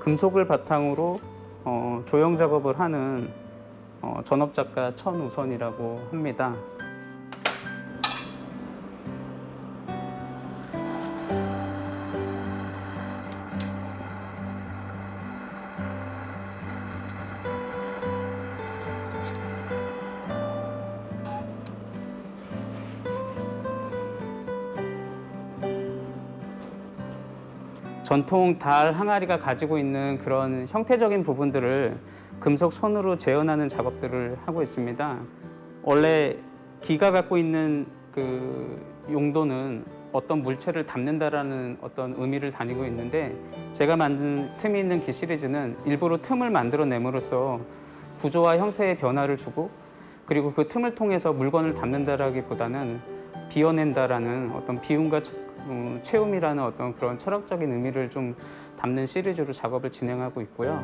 금속을 바탕으로 조형 작업을 하는 전업작가 천우선이라고 합니다. 전통 달 항아리가 가지고 있는 그런 형태적인 부분들을 금속 손으로 재현하는 작업들을 하고 있습니다. 원래 기가 갖고 있는 그 용도는 어떤 물체를 담는다라는 어떤 의미를 다니고 있는데, 제가 만든 틈이 있는 기 시리즈는 일부러 틈을 만들어냄으로써 구조와 형태의 변화를 주고, 그리고 그 틈을 통해서 물건을 담는다라기보다는 비워낸다라는 어떤 비움과 채움이라는 어떤 그런 철학적인 의미를 좀 담는 시리즈로 작업을 진행하고 있고요.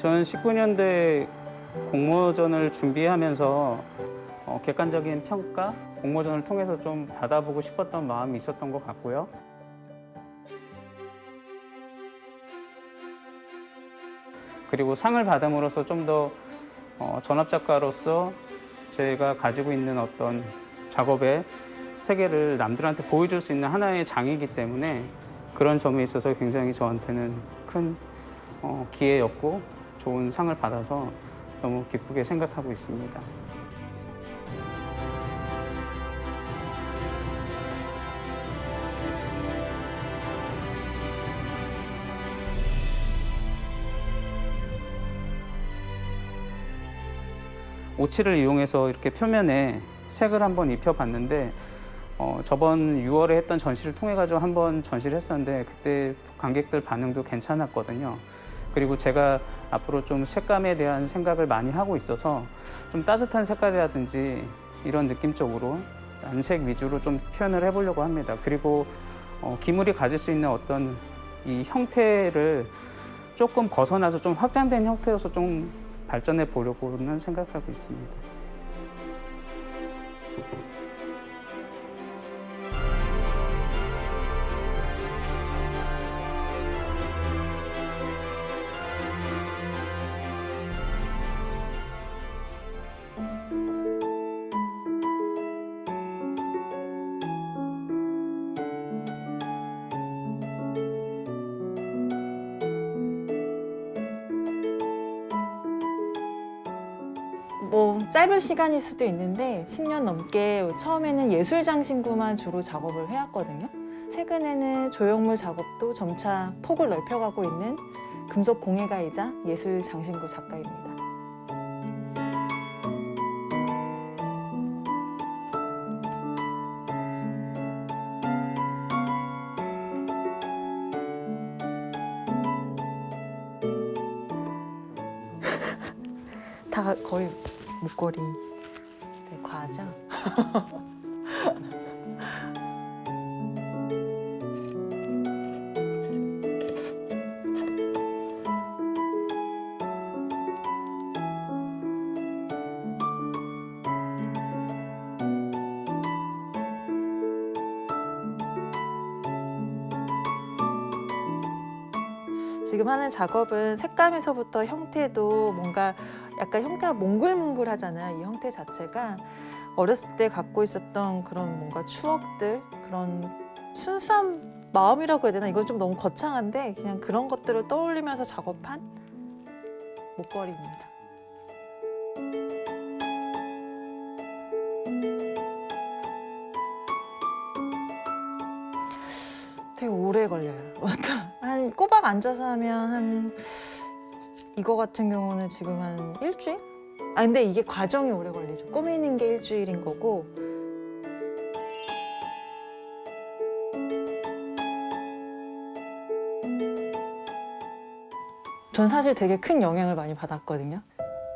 2019년도에 공모전을 준비하면서 객관적인 평가, 공모전을 통해서 좀 받아보고 싶었던 마음이 있었던 것 같고요. 그리고 상을 받음으로써 좀 더 전업작가로서 제가 가지고 있는 어떤 작업의 세계를 남들한테 보여줄 수 있는 하나의 장이기 때문에 그런 점에 있어서 굉장히 저한테는 큰 기회였고 좋은 상을 받아서 너무 기쁘게 생각하고 있습니다. 오칠을 이용해서 이렇게 표면에 색을 한번 입혀봤는데 저번 6월에 했던 전시를 통해 가지고 한번 전시를 했었는데 그때 관객들 반응도 괜찮았거든요. 그리고 제가 앞으로 좀 색감에 대한 생각을 많이 하고 있어서 좀 따뜻한 색깔이라든지 이런 느낌적으로 안색 위주로 좀 표현을 해보려고 합니다. 그리고 기물이 가질 수 있는 어떤 이 형태를 조금 벗어나서 좀 확장된 형태여서 좀 발전해 보려고는 생각하고 있습니다. 뭐 짧은 시간일 수도 있는데 10년 넘게 처음에는 예술장신구만 주로 작업을 해왔거든요. 최근에는 조형물 작업도 점차 폭을 넓혀가고 있는 금속 공예가이자 예술장신구 작가입니다. 다 거의 목걸이, 네, 과자. 지금 하는 작업은 색감에서부터 형태도 뭔가 약간 형태가 몽글몽글하잖아요. 이 형태 자체가 어렸을 때 갖고 있었던 그런 뭔가 추억들, 그런 순수한 마음이라고 해야 되나? 이건 좀 너무 거창한데 그냥 그런 것들을 떠올리면서 작업한 목걸이입니다. 되게 오래 걸려요. 한 꼬박 앉아서 하면 한 이거 같은 경우는 지금 한 일주일? 아 근데 이게 과정이 오래 걸리죠. 꾸미는 게 일주일인 거고 전 사실 되게 큰 영향을 많이 받았거든요.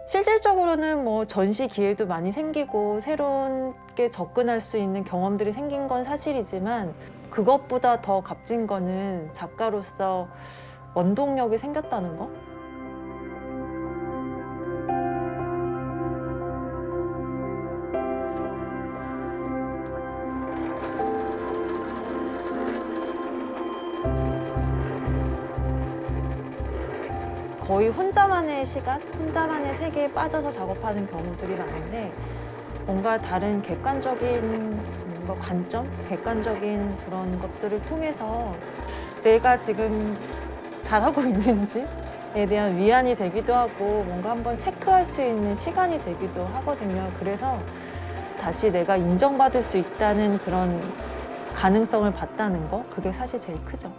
실질적으로는 뭐 전시 기회도 많이 생기고 새로운 게 접근할 수 있는 경험들이 생긴 건 사실이지만 그것보다 더 값진 거는 작가로서 원동력이 생겼다는 거? 거의 혼자만의 시간, 혼자만의 세계에 빠져서 작업하는 경우들이 많은데 뭔가 다른 객관적인 뭔가 관점, 객관적인 그런 것들을 통해서 내가 지금 잘하고 있는지에 대한 위안이 되기도 하고 뭔가 한번 체크할 수 있는 시간이 되기도 하거든요. 그래서 다시 내가 인정받을 수 있다는 그런 가능성을 봤다는 거, 그게 사실 제일 크죠.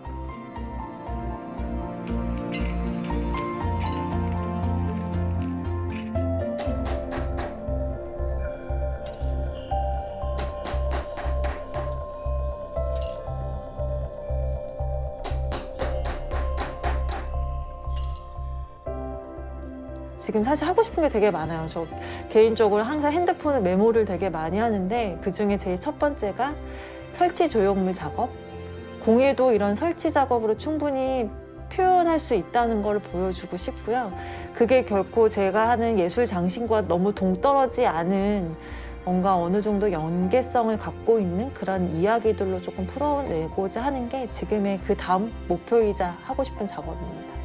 지금 사실 하고 싶은 게 되게 많아요. 저 개인적으로 항상 핸드폰에 메모를 되게 많이 하는데 그중에 제일 첫 번째가 설치 조형물 작업. 공예도 이런 설치 작업으로 충분히 표현할 수 있다는 걸 보여주고 싶고요. 그게 결코 제가 하는 예술 장신과 너무 동떨어지 않은 뭔가 어느 정도 연계성을 갖고 있는 그런 이야기들로 조금 풀어내고자 하는 게 지금의 그 다음 목표이자 하고 싶은 작업입니다.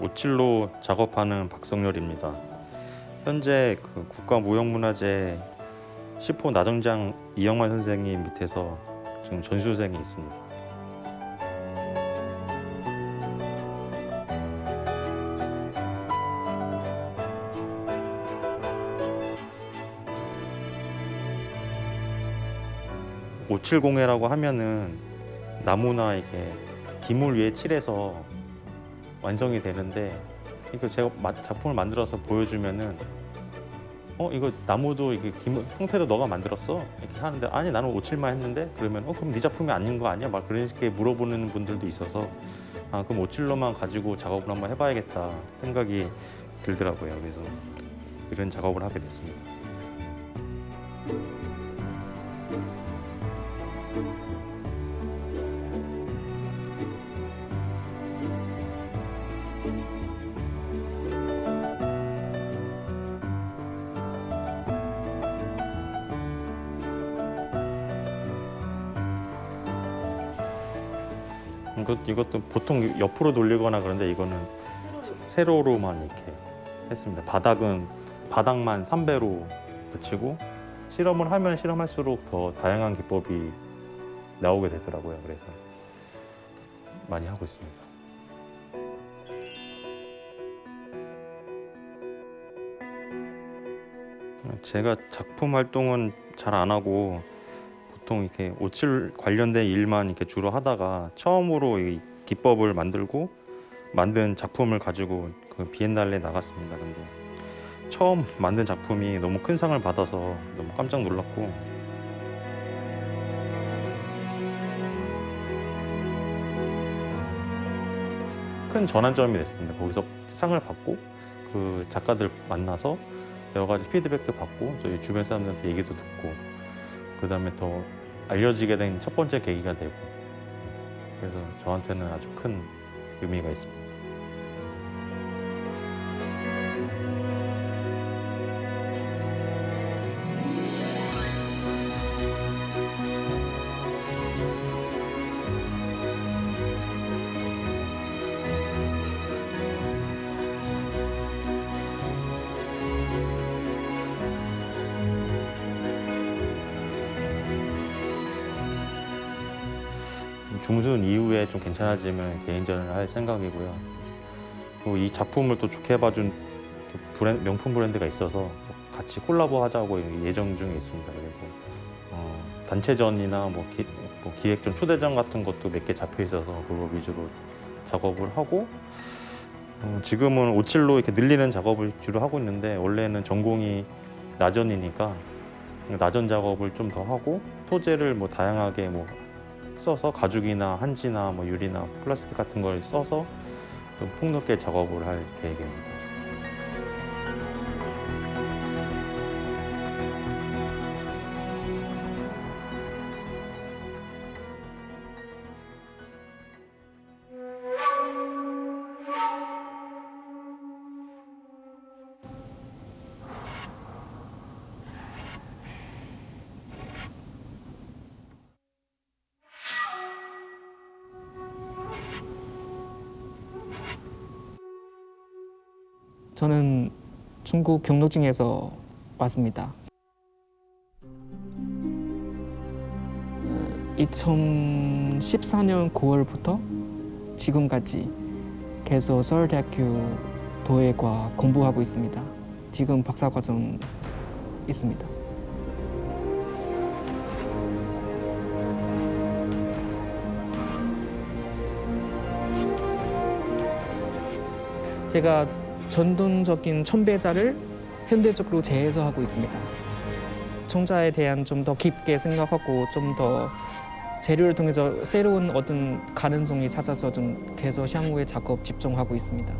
오칠로 작업하는 박성렬입니다. 현재 그 국가무형문화재 10호 나정장 이영만 선생님 밑에서 지금 전수생이 있습니다. 오칠공예라고 하면은 나무나 이렇게 기물 위에 칠해서 완성이 되는데, 이거 제가 작품을 만들어서 보여주면은 이거 나무도 이게 기물 형태도 너가 만들었어? 이렇게 하는데, 아니 나는 오칠만 했는데, 그러면 그럼 네 작품이 아닌 거 아니야? 막 그렇게 물어보는 분들도 있어서 그럼 오칠로만 가지고 작업을 한번 해봐야겠다 생각이 들더라고요. 그래서 이런 작업을 하게 됐습니다. 이것도 보통 옆으로 돌리거나 그런데 이거는 세로로만 이렇게 했습니다. 바닥만 3배로 붙이고 실험을 하면 실험할수록 더 다양한 기법이 나오게 되더라고요. 그래서 많이 하고 있습니다. 제가 작품 활동은 잘 안 하고 보통 이렇게 오칠 관련된 일만 이렇게 주로 하다가 처음으로 이 기법을 만들고 만든 작품을 가지고 그 비엔날레에 나갔습니다. 근데 처음 만든 작품이 너무 큰 상을 받아서 너무 깜짝 놀랐고, 큰 전환점이 됐습니다. 거기서 상을 받고 그 작가들 만나서 여러 가지 피드백도 받고 저희 주변 사람들한테 얘기도 듣고, 그 다음에 더 알려지게 된 첫 번째 계기가 되고, 그래서 저한테는 아주 큰 의미가 있습니다. 중순 이후에 좀 괜찮아지면 개인전을 할 생각이고요. 그리고 이 작품을 또 좋게 봐준 또 명품 브랜드가 있어서 또 같이 콜라보 하자고 예정 중에 있습니다. 그리고 단체전이나 뭐 기획전, 초대전 같은 것도 몇 개 잡혀 있어서 그거 위주로 작업을 하고 지금은 57로 이렇게 늘리는 작업을 주로 하고 있는데 원래는 전공이 나전이니까 나전 작업을 좀 더 하고 소재를 뭐 다양하게 뭐 써서 가죽이나 한지나 뭐 유리나 플라스틱 같은 걸 써서 좀 폭넓게 작업을 할 계획입니다. 저는 중국 경로증에서 왔습니다. 2014년 9월부터 지금까지 계속 서울대학교 도예과 공부하고 있습니다. 지금 박사과정 있습니다. 제가 전통적인 천배자를 현대적으로 재해석하고 있습니다. 청자에 대한 좀 더 깊게 생각하고 좀 더 재료를 통해서 새로운 어떤 가능성이 찾아서 좀 계속 향후의 작업 집중하고 있습니다.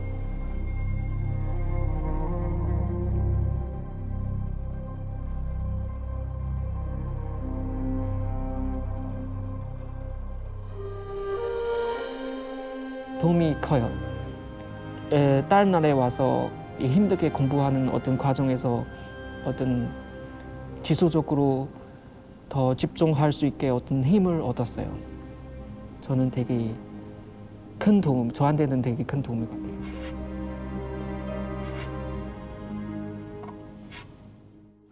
도움이 커요. 다른 나라에 와서 힘들게 공부하는 어떤 과정에서 어떤 지속적으로 더 집중할 수 있게 어떤 힘을 얻었어요. 저는 되게 큰 도움, 저한테는 되게 큰 도움이 같아요.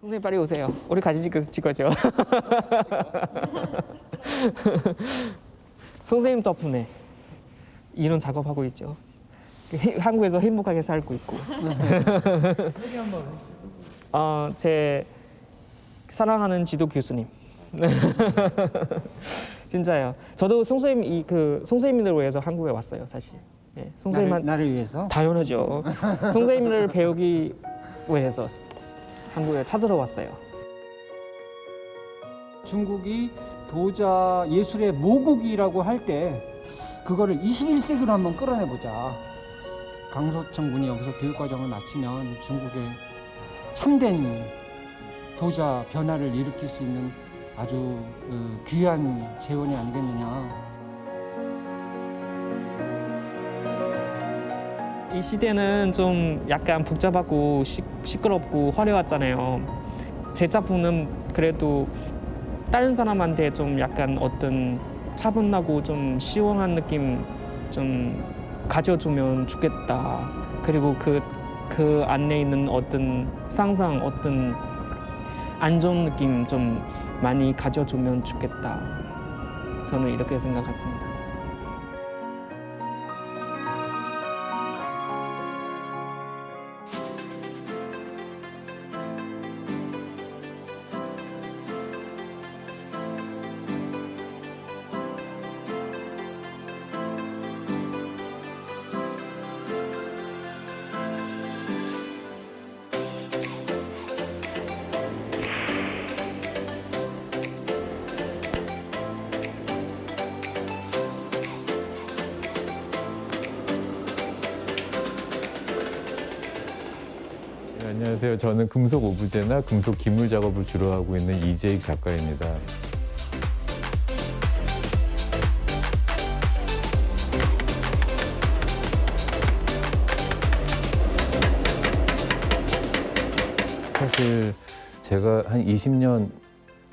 선생님 빨리 오세요. 우리 같이 찍어줘. 선생님 덕분에 이런 작업하고 있죠. 한국에서 행복하게 살고 있고. 제 사랑하는 지도 교수님. 진짜요. 저도 선생님을 위해서 한국에 왔어요, 사실. 네, 나를 위해서? 당연하죠. 선생님을 배우기 위해서 한국에 찾으러 왔어요. 중국이 도자 예술의 모국이라고 할 때 그거를 21세기로 한번 끌어내보자. 강소청 군이 여기서 교육과정을 마치면 중국의 참된 도자 변화를 일으킬 수 있는 아주 귀한 재원이 아니겠느냐. 이 시대는 좀 약간 복잡하고 시끄럽고 화려하잖아요. 제 작품은 그래도 다른 사람한테 좀 약간 어떤 차분하고 좀 시원한 느낌 좀 가져주면 좋겠다. 그리고 그 안에 있는 어떤 상상, 어떤 안전 느낌 좀 많이 가져주면 좋겠다. 저는 이렇게 생각했습니다. 네, 안녕하세요. 저는 금속 오브제나 금속 기물 작업을 주로 하고 있는 이재익 작가입니다. 사실 제가 한 20년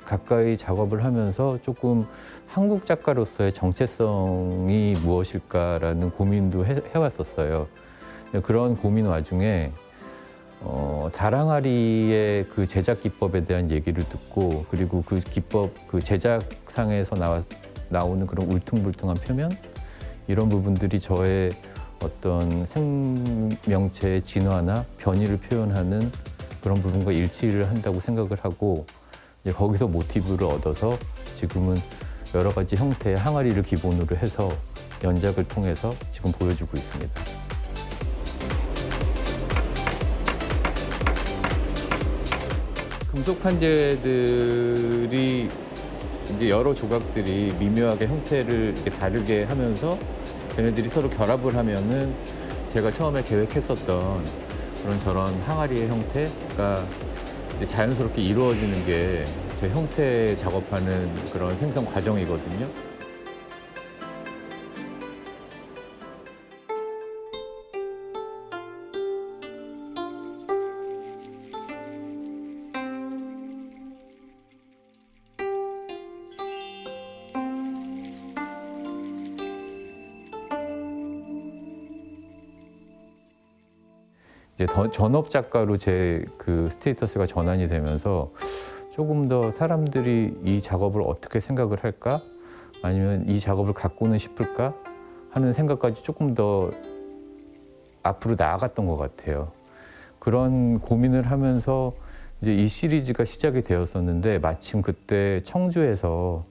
가까이 작업을 하면서 조금 한국 작가로서의 정체성이 무엇일까라는 고민도 해왔었어요. 그런 고민 와중에 다랑아리의 그 제작 기법에 대한 얘기를 듣고, 그리고 그 기법, 그 제작상에서 나오는 그런 울퉁불퉁한 표면 이런 부분들이 저의 어떤 생명체의 진화나 변이를 표현하는 그런 부분과 일치를 한다고 생각을 하고 이제 거기서 모티브를 얻어서 지금은 여러 가지 형태의 항아리를 기본으로 해서 연작을 통해서 지금 보여주고 있습니다. 금속 판재들이 이제 여러 조각들이 미묘하게 형태를 이렇게 다르게 하면서 걔네들이 서로 결합을 하면은 제가 처음에 계획했었던 그런 저런 항아리의 형태가 이제 자연스럽게 이루어지는 게 제 형태 작업하는 그런 생성 과정이거든요. 이제 전업 작가로 제 그 스테이터스가 전환이 되면서 조금 더 사람들이 이 작업을 어떻게 생각을 할까? 아니면 이 작업을 갖고는 싶을까? 하는 생각까지 조금 더 앞으로 나아갔던 것 같아요. 그런 고민을 하면서 이제 이 시리즈가 시작이 되었었는데 마침 그때 청주에서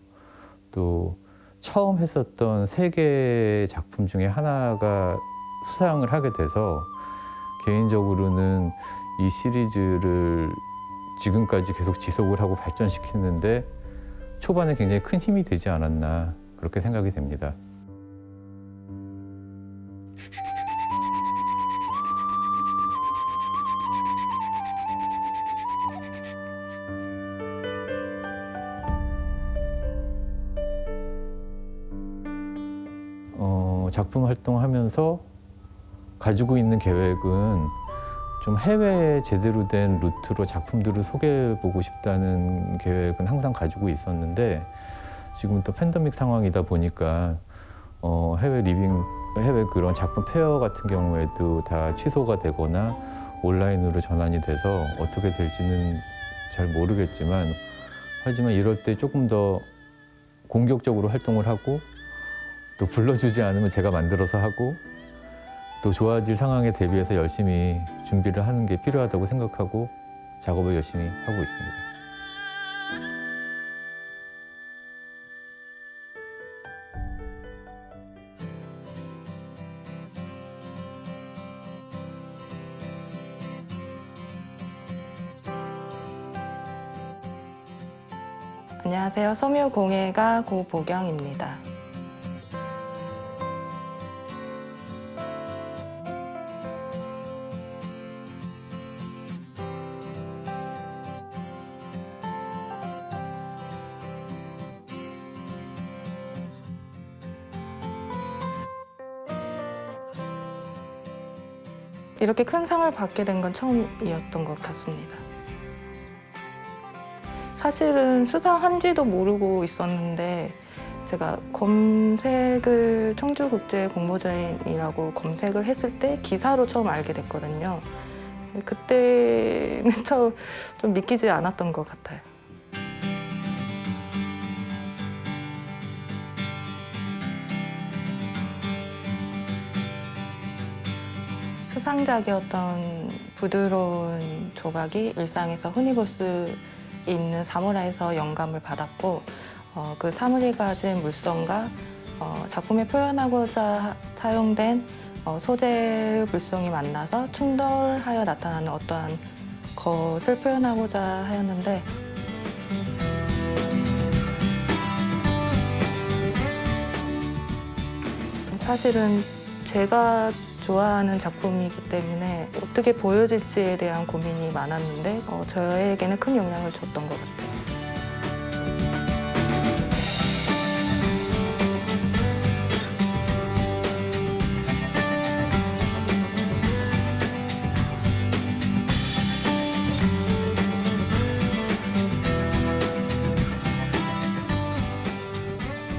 또 처음 했었던 세계 작품 중에 하나가 수상을 하게 돼서 개인적으로는 이 시리즈를 지금까지 계속 지속을 하고 발전시키는데 초반에 굉장히 큰 힘이 되지 않았나 그렇게 생각이 됩니다. 작품 활동하면서 가지고 있는 계획은 좀 해외에 제대로 된 루트로 작품들을 소개해보고 싶다는 계획은 항상 가지고 있었는데 지금 또 팬데믹 상황이다 보니까 해외 그런 작품 페어 같은 경우에도 다 취소가 되거나 온라인으로 전환이 돼서 어떻게 될지는 잘 모르겠지만 하지만 이럴 때 조금 더 공격적으로 활동을 하고 또 불러주지 않으면 제가 만들어서 하고 또 좋아질 상황에 대비해서 열심히 준비를 하는 게 필요하다고 생각하고 작업을 열심히 하고 있습니다. 안녕하세요. 소묘공예가 고보경입니다. 이렇게 큰 상을 받게 된 건 처음이었던 것 같습니다. 사실은 수상한지도 모르고 있었는데 제가 검색을 청주국제공모전이라고 검색을 했을 때 기사로 처음 알게 됐거든요. 그때는 처음 좀 믿기지 않았던 것 같아요. 수상작이었던 부드러운 조각이 일상에서 흔히 볼 수 있는 사무라이에서 영감을 받았고 그 사물이 가진 물성과 작품에 표현하고자 사용된 소재의 물성이 만나서 충돌하여 나타나는 어떠한 것을 표현하고자 하였는데 사실은 제가 좋아하는 작품이기 때문에 어떻게 보여질지에 대한 고민이 많았는데 저에게는 큰 영향을 줬던 것 같아요.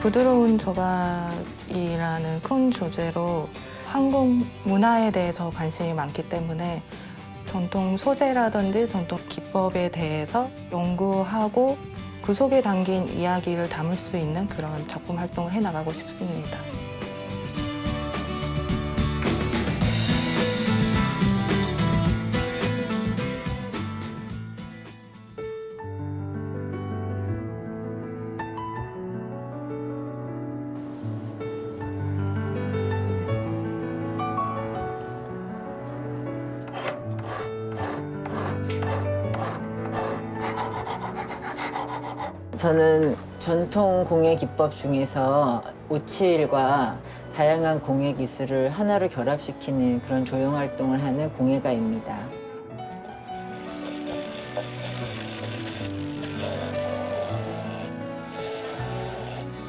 부드러운 조각이라는 큰 주제로 한국 문화에 대해서 관심이 많기 때문에 전통 소재라든지 전통 기법에 대해서 연구하고 그 속에 담긴 이야기를 담을 수 있는 그런 작품 활동을 해나가고 싶습니다. 저는 전통 공예 기법 중에서 오칠과 다양한 공예 기술을 하나로 결합시키는 그런 조형 활동을 하는 공예가입니다.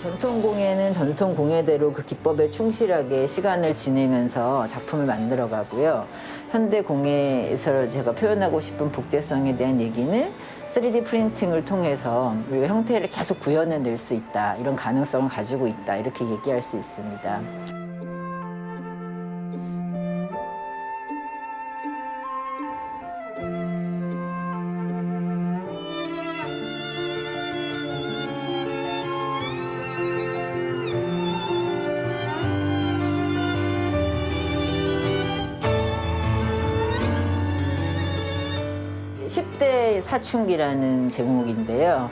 전통 공예는 전통 공예대로 그 기법에 충실하게 시간을 지내면서 작품을 만들어 가고요. 현대 공예에서 제가 표현하고 싶은 복제성에 대한 얘기는 3D 프린팅을 통해서 우리가 형태를 계속 구현해낼 수 있다, 이런 가능성을 가지고 있다, 이렇게 얘기할 수 있습니다. (10대) 사춘기라는 제목인데요.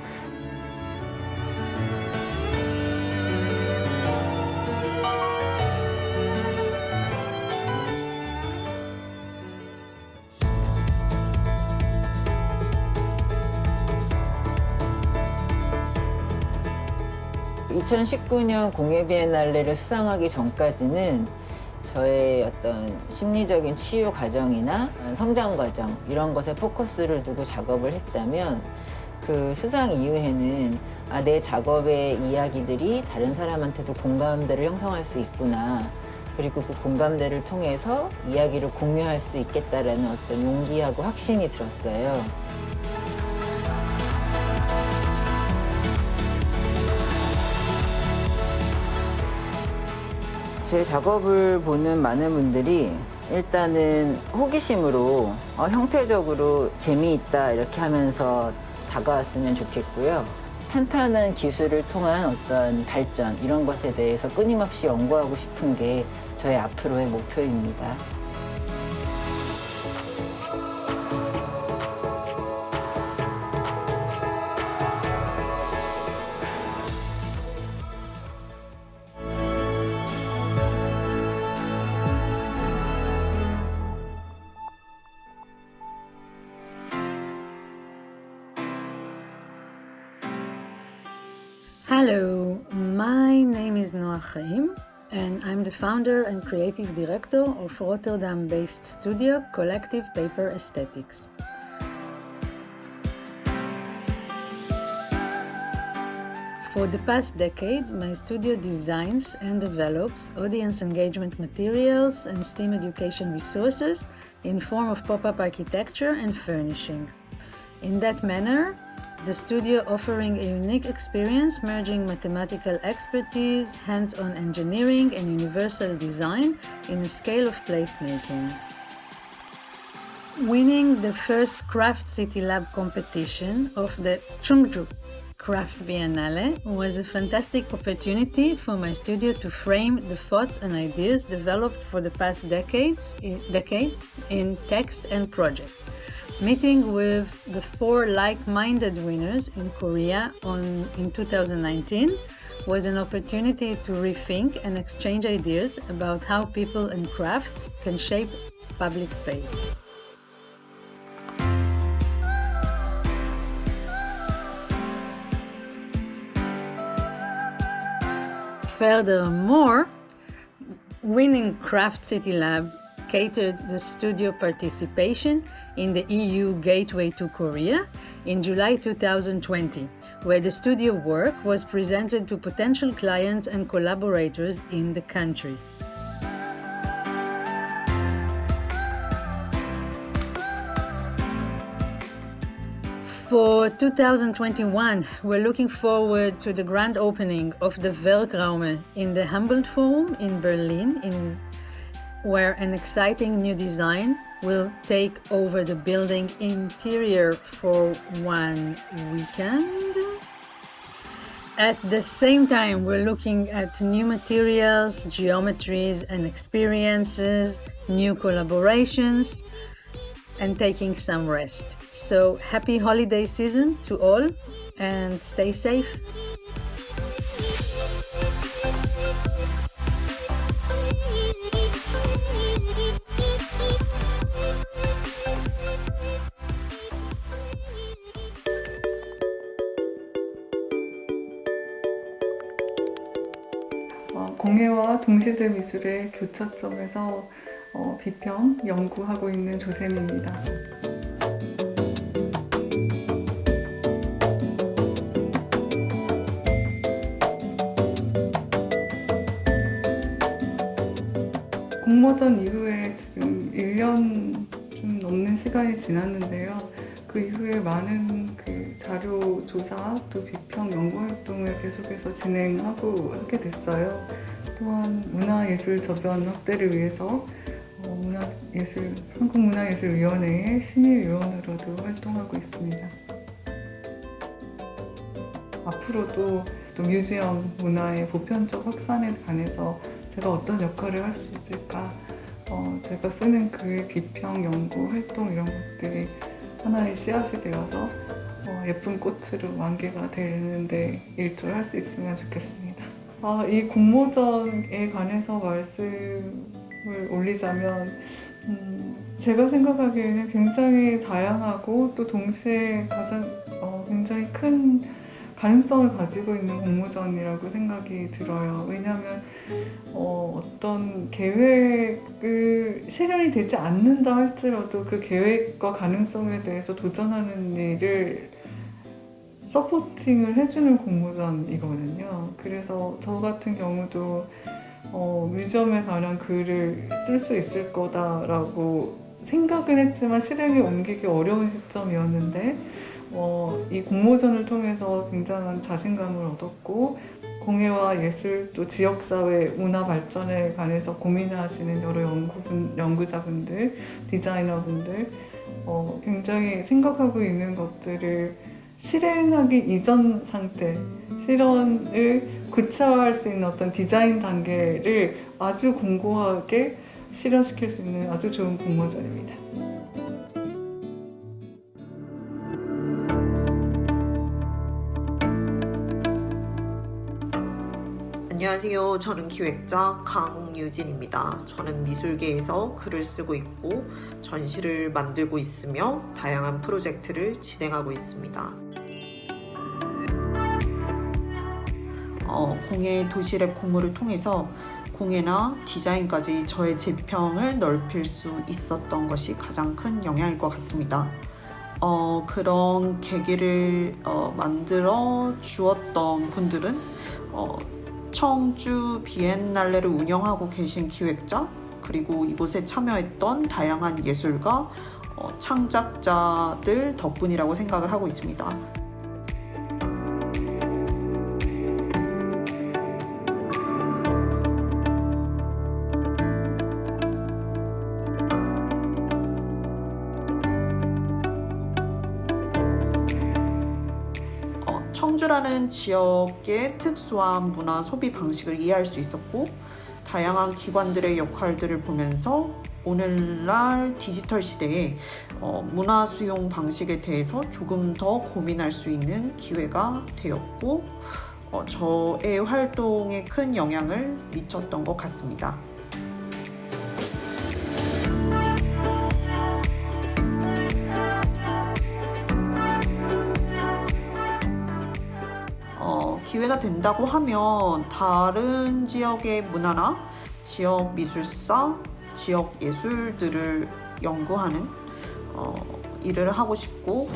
(2019년) 공예 비엔날레를 수상하기 전까지는 저의 어떤 심리적인 치유 과정이나 성장 과정 이런 것에 포커스를 두고 작업을 했다면 그 수상 이후에는 내 작업의 이야기들이 다른 사람한테도 공감대를 형성할 수 있구나, 그리고 그 공감대를 통해서 이야기를 공유할 수 있겠다라는 어떤 용기하고 확신이 들었어요. 제 작업을 보는 많은 분들이 일단은 호기심으로 형태적으로 재미있다 이렇게 하면서 다가왔으면 좋겠고요. 탄탄한 기술을 통한 어떤 발전, 이런 것에 대해서 끊임없이 연구하고 싶은 게 저의 앞으로의 목표입니다. Hello, my name is Noah Chaim, and I'm the founder and creative director of Rotterdam-based studio Collective Paper Aesthetics. For the past decade, my studio designs and develops audience engagement materials and STEAM education resources in form of pop-up architecture and furnishing. In that manner, the studio offering a unique experience merging mathematical expertise, hands-on engineering and universal design in a scale of placemaking. Winning the first Craft City Lab competition of the Chungju Craft Biennale was a fantastic opportunity for my studio to frame the thoughts and ideas developed for the past decade in text and project. Meeting with the 4 like-minded winners in Korea in 2019 was an opportunity to rethink and exchange ideas about how people and crafts can shape public space. Furthermore, winning Craft City Lab catered the studio participation in the EU Gateway to Korea in July 2020, where the studio work was presented to potential clients and collaborators in the country. For 2021, we're looking forward to the grand opening of the Werkraume in the Humboldt Forum in Berlin, where an exciting new design will take over the building interior for one weekend. At the same time, we're looking at new materials, geometries, and experiences, new collaborations, and taking some rest. So happy holiday season to all and stay safe. 공예와 동시대 미술의 교차점에서 비평 연구하고 있는 조샘입니다. 공모전 이후에 지금 1년 좀 넘는 시간이 지났는데요. 그 이후에 많은 자료 조사 또 비평 연구 활동을 계속해서 진행하고 하게 됐어요. 또한 문화예술 저변 확대를 위해서 한국문화예술위원회의 심의위원으로도 활동하고 있습니다. 앞으로도 또 뮤지엄 문화의 보편적 확산에 관해서 제가 어떤 역할을 할 수 있을까, 제가 쓰는 글, 비평, 연구, 활동 이런 것들이 하나의 씨앗이 되어서 예쁜 꽃으로 만개가 되는데 일조할 수 있으면 좋겠습니다. 이 공모전에 관해서 말씀을 올리자면 제가 생각하기에는 굉장히 다양하고 또 동시에 굉장히 큰 가능성을 가지고 있는 공모전이라고 생각이 들어요. 왜냐하면 어떤 계획을 실현이 되지 않는다 할지라도 그 계획과 가능성에 대해서 도전하는 일을 서포팅을 해주는 공모전이거든요. 그래서 저 같은 경우도 뮤지엄에 관한 글을 쓸 수 있을 거다라고 생각은 했지만 실행에 옮기기 어려운 시점이었는데 이 공모전을 통해서 굉장한 자신감을 얻었고 공예와 예술 또 지역사회 문화 발전에 관해서 고민하시는 여러 연구자분들, 디자이너분들 굉장히 생각하고 있는 것들을 실행하기 이전 상태, 실현을 구체화할 수 있는 어떤 디자인 단계를 아주 공고하게 실현시킬 수 있는 아주 좋은 공모전입니다. 안녕하세요. 저는 기획자 강유진입니다. 저는 미술계에서 글을 쓰고 있고 전시를 만들고 있으며 다양한 프로젝트를 진행하고 있습니다. 공예 도시랩 공모를 통해서 공예나 디자인까지 저의 재평을 넓힐 수 있었던 것이 가장 큰 영향일 것 같습니다. 그런 계기를 만들어 주었던 분들은 청주 비엔날레를 운영하고 계신 기획자, 그리고 이곳에 참여했던 다양한 예술가, 창작자들 덕분이라고 생각을 하고 있습니다. 청주라는 지역의 특수한 문화 소비 방식을 이해할 수 있었고 다양한 기관들의 역할들을 보면서 오늘날 디지털 시대에 문화 수용 방식에 대해서 조금 더 고민할 수 있는 기회가 되었고 저의 활동에 큰 영향을 미쳤던 것 같습니다. 기회가 된다고 하면 다른 지역의 문화나 지역 미술사, 지역 예술들을 연구하는 일을 하고 싶고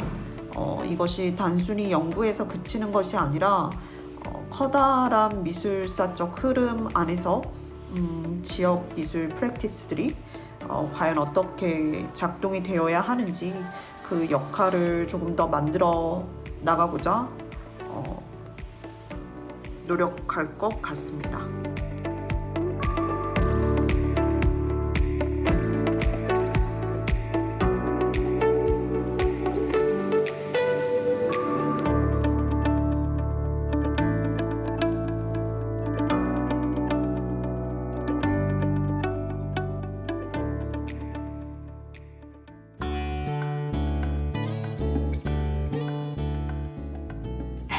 이것이 단순히 연구에서 그치는 것이 아니라 커다란 미술사적 흐름 안에서 지역 미술 프랙티스들이 과연 어떻게 작동이 되어야 하는지 그 역할을 조금 더 만들어 나가고자 노력할 것 같습니다.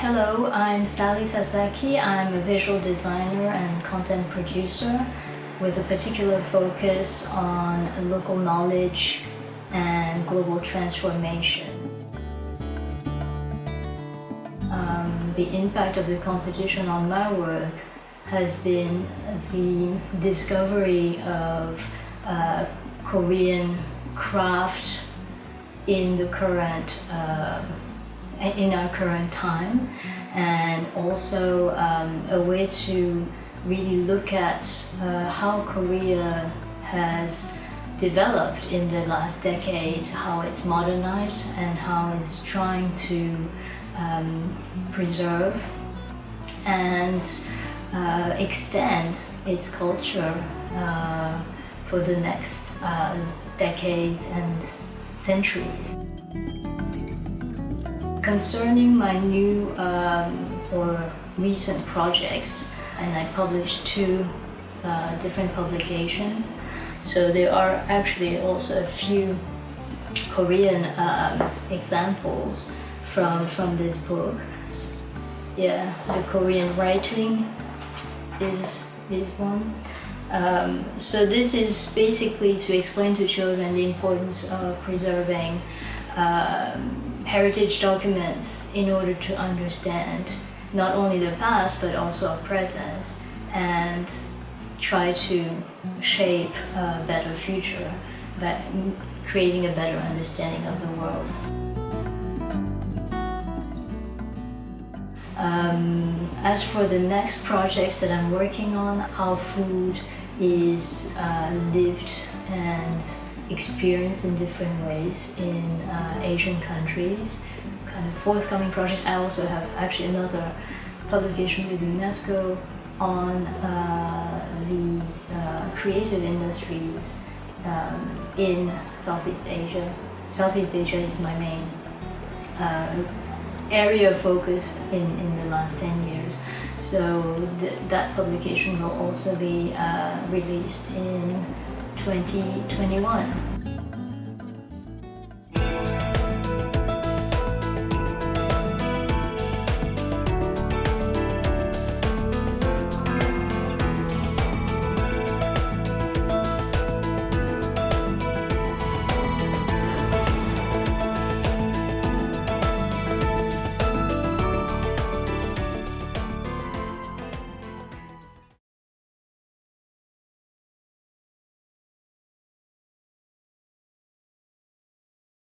Hello, I'm Sally Sasaki. I'm a visual designer and content producer with a particular focus on local knowledge and global transformations. The impact of the competition on my work has been the discovery of Korean craft in our current time, and also a way to really look at how Korea has developed in the last decades, how it's modernized and how it's trying to preserve and extend its culture for the next decades and centuries. Concerning my new or recent projects, and I published 2 different publications, so there are actually also a few Korean examples from this book. Yeah, the Korean writing is one. So this is basically to explain to children the importance of preserving heritage documents in order to understand not only the past but also our present and try to shape a better future, by creating a better understanding of the world. As for the next projects that I'm working on, how food is lived and experienced in different ways in Asian countries, kind of forthcoming projects. I also have actually another publication with UNESCO on these creative industries in Southeast Asia. Southeast Asia is my main area of focus in the last 10 years. So that publication will also be released in 2021.